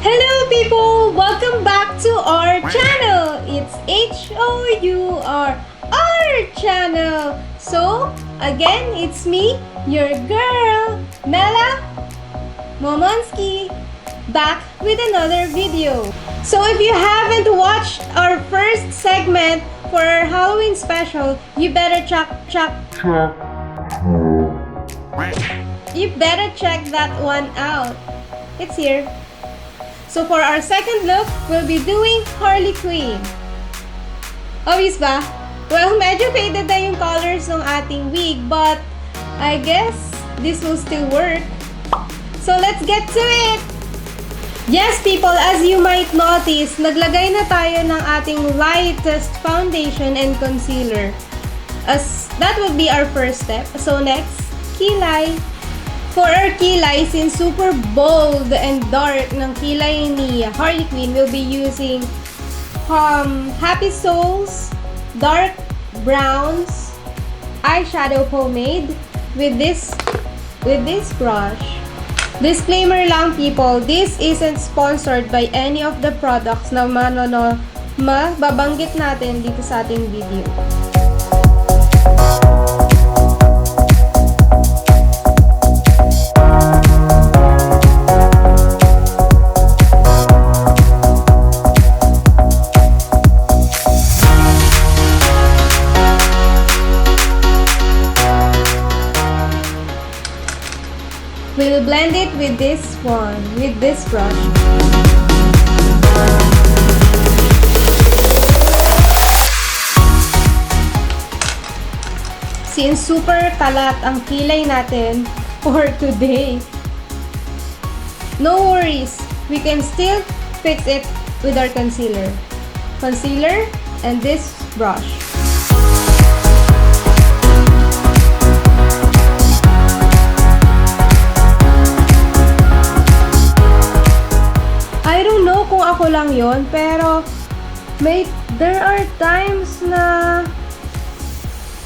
Hello people! Welcome back to our channel! It's HOUR channel! So, again, it's me, your girl, Mela Lemonie, back with another video. So, if you haven't watched our first segment for our Halloween special, you better check that one out. It's here. So for our second look, we'll be doing Harley Quinn. Obvious ba? Well, medyo faded na yung colors ng ating wig, but I guess this will still work. So let's get to it! Yes, people, as you might notice, naglagay na tayo ng ating lightest foundation and concealer. As that would be our first step. So next, kilay. For our kilay, since super bold and dark ng kilay ni Harley Quinn, we'll be using Happy Souls dark browns eyeshadow pomade with this brush. Disclaimer lang, people, this isn't sponsored by any of the products na mababanggit natin dito sa ating video. We'll blend it with this brush. Since super kalat ang kilay natin for today, no worries, we can still fix it with our concealer. Concealer and this brush. I don't know kung ako lang yon, pero there are times na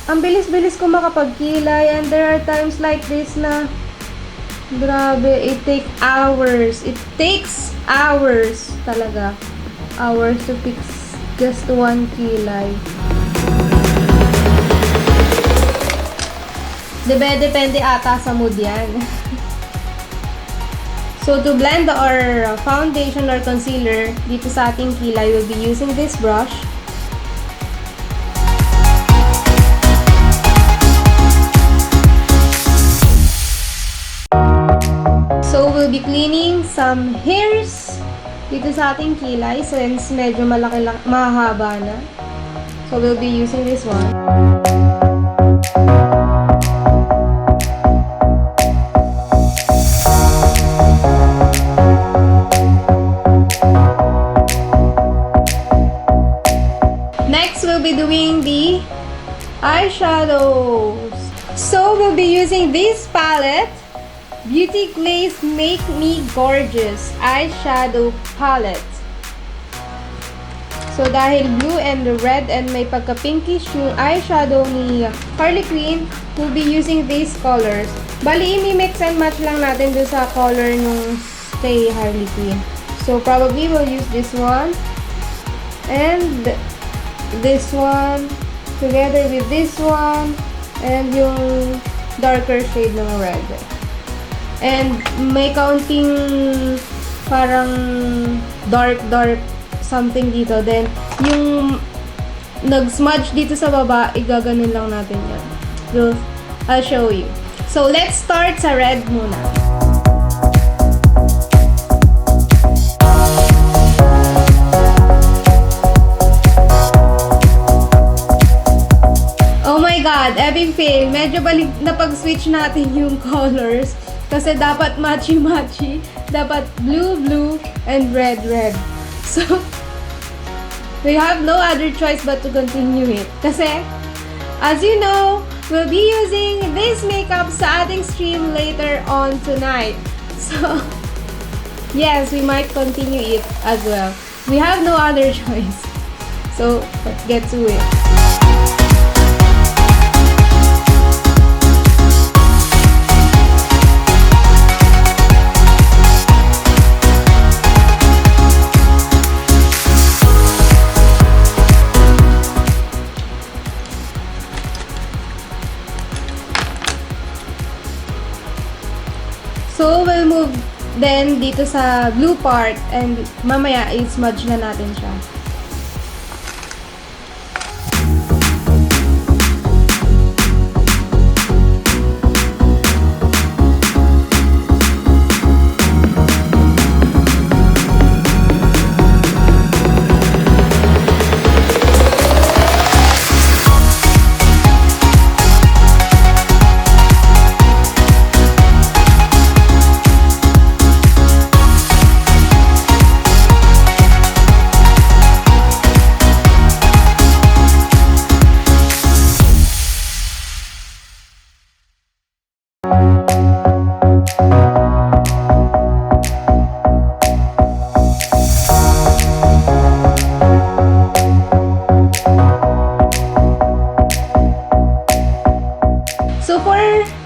ang bilis-bilis ko makapagkilay, and there are times like this na grabe, it takes hours talaga. Hours to fix just one kilay. Depende ata sa mood yan. So, to blend our foundation or concealer dito sa ating kilay, we'll be using this brush. So, we'll be cleaning some hairs dito sa ating kilay since medyo mahaba na. So, we'll be using this one. Be doing the eyeshadows. So we'll be using this palette, Beauty Glaze Make Me Gorgeous eyeshadow palette. So dahil blue and red and may pagka-pinkish yung eyeshadow ni Harley Quinn, we'll be using these colors. Bali, i-mix and match lang natin doon sa color nung kay Harley Quinn. So probably we'll use this one and this one together with this one and yung darker shade ng red. And may kaunting parang dark something dito. Then yung nag-smudge dito sa baba, igaganon lang natin yan. So, I'll show you. So let's start sa red muna. God, epic fail. Medyo balik na pag-switch natin yung colors. Kasi dapat matchy-matchy. Dapat blue, and red. So, we have no other choice but to continue it. Kasi, as you know, we'll be using this makeup sa ating stream later on tonight. So, yes, we might continue it as well. We have no other choice. So, let's get to it. natin dito sa blue part and mamaya i-smudge na natin siya. So for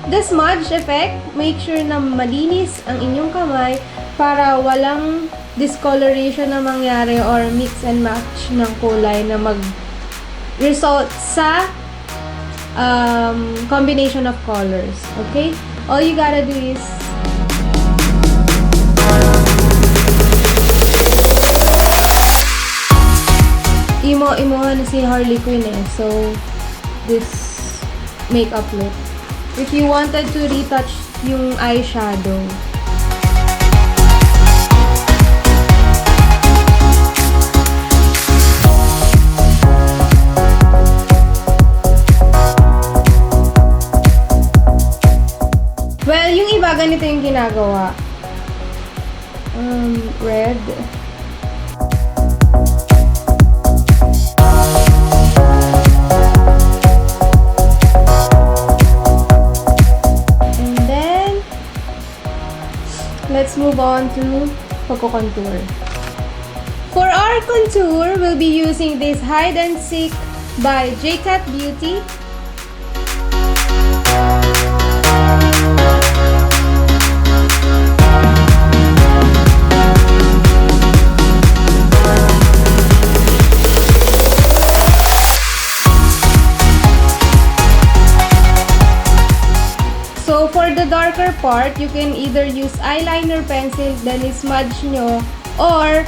the smudge effect, make sure na malinis ang inyong kamay para walang discoloration na mangyari or mix and match ng kulay na mag-result sa combination of colors. Okay? All you gotta do is imo-imohan na si Harley Quinn eh. So, this makeup look. If you wanted to retouch yung eyeshadow, well, yung iba ganito yung ginagawa. Red. Let's move on to pagko-contour. For our contour, we'll be using this Hide and Seek by JCat Beauty. So, for the darker part, you can either use eyeliner pencil, then smudge nyo, or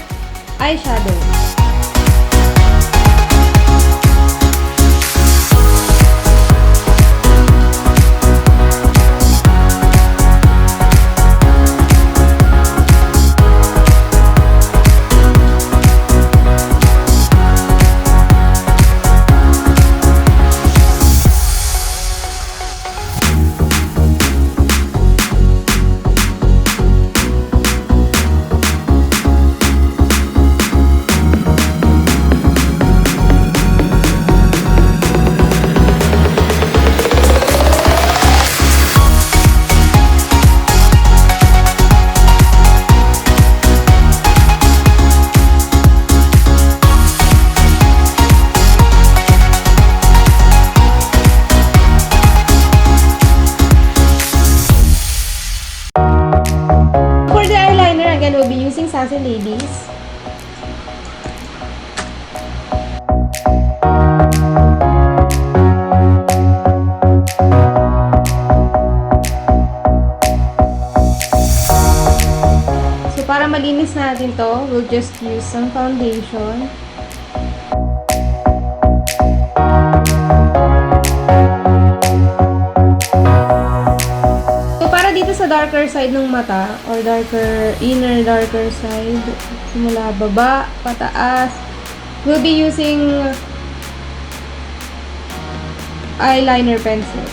eyeshadow. We'll be using Sassy Ladies. So para malinis natin to, we'll just use some foundation. Sa darker side ng mata or darker side, simula baba, pataas, we'll be using eyeliner pencil.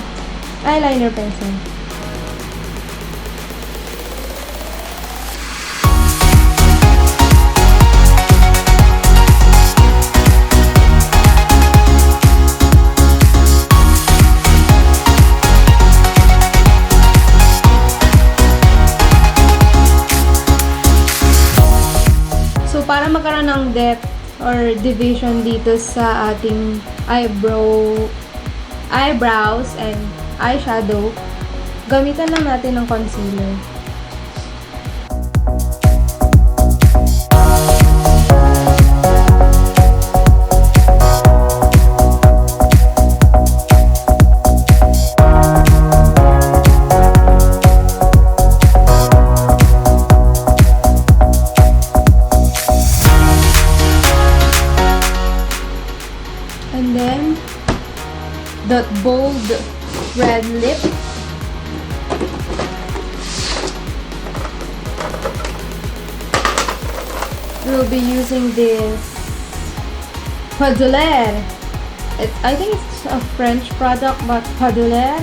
Para magkaroon ng depth or division dito sa ating eyebrows and eyeshadow, gamitan lang natin ng concealer. the bold red lip. We'll be using this Paduler. I think it's a French product, but Paduler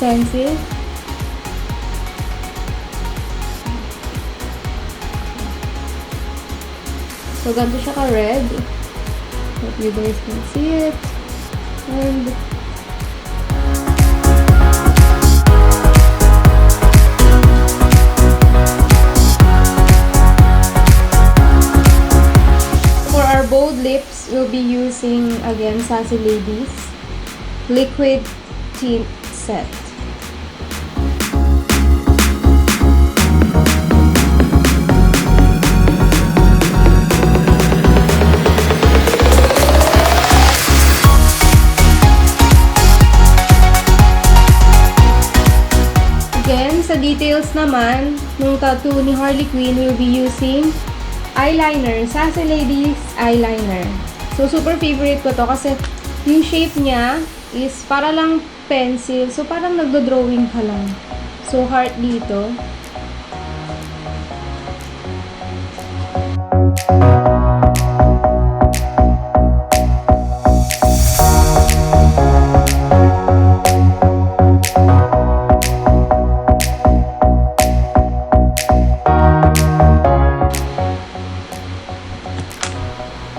pencil. So, ganito siya ka-red. Hope you guys can see it. And for our bold lips, we'll be using, again, Sassy Ladies Liquid Tint Set. Sa details naman, nung tattoo ni Harley Quinn, we'll be using eyeliner, Sassy Ladies eyeliner. So, super favorite ko to kasi yung shape niya is para lang pencil. So, parang nagdo-drawing ka lang. So, heart dito.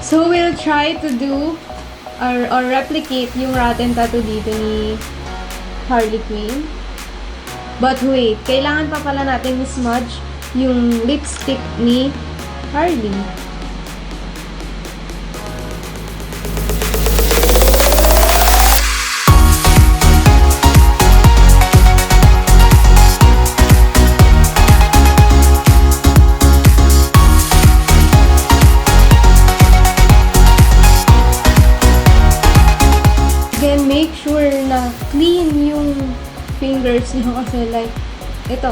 So, we'll try to do or replicate yung rotten tattoo dito ni Harley Quinn. But wait, kailangan pa pala natin smudge yung lipstick ni Harley. Make sure na clean yung fingers nyo kasi like, ito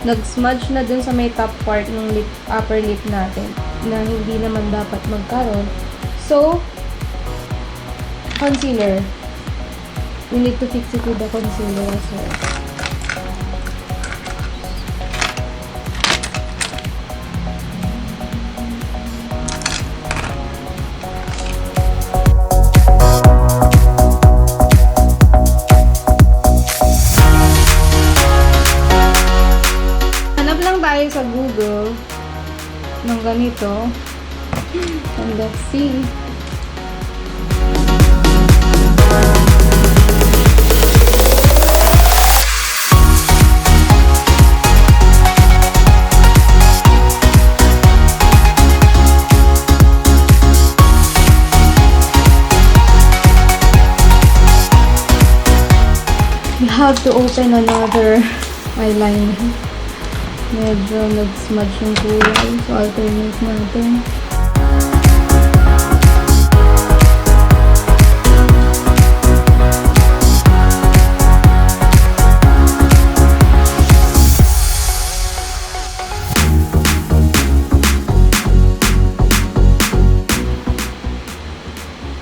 nag-smudge na dun sa may top part ng lip, upper lip natin na hindi naman dapat magkaroon. So, concealer. We need to fix it with the concealer as well. Tayo sa Google ng ganito and let's see. We have to open another eyeliner. Medyo nag-smudge yung kulay. So, alternate natin.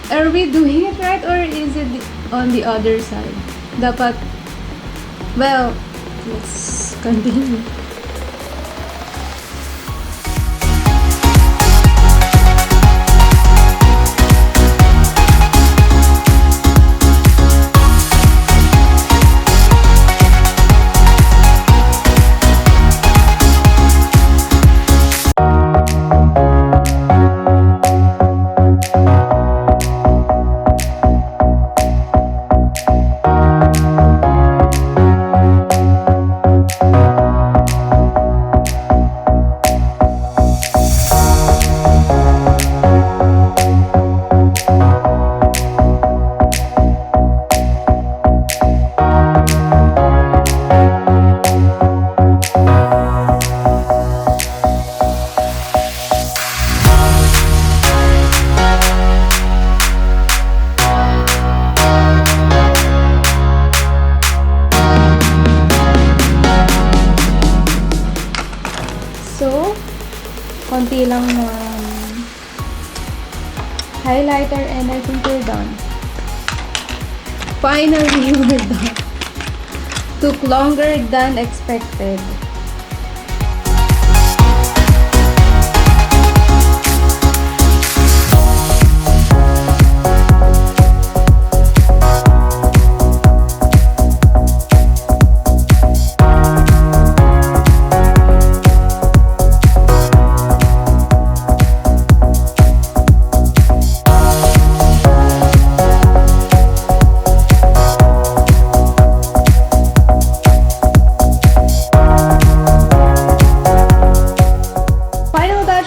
Are we doing it right or is it on the other side? Dapat, well, let's continue. konti lang ng highlighter and I think we're done. Finally, we're done. Took longer than expected.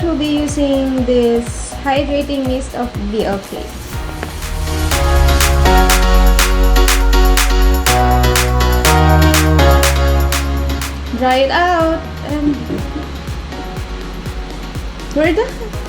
We'll be using this hydrating mist of BLK. Dry it out and we're done.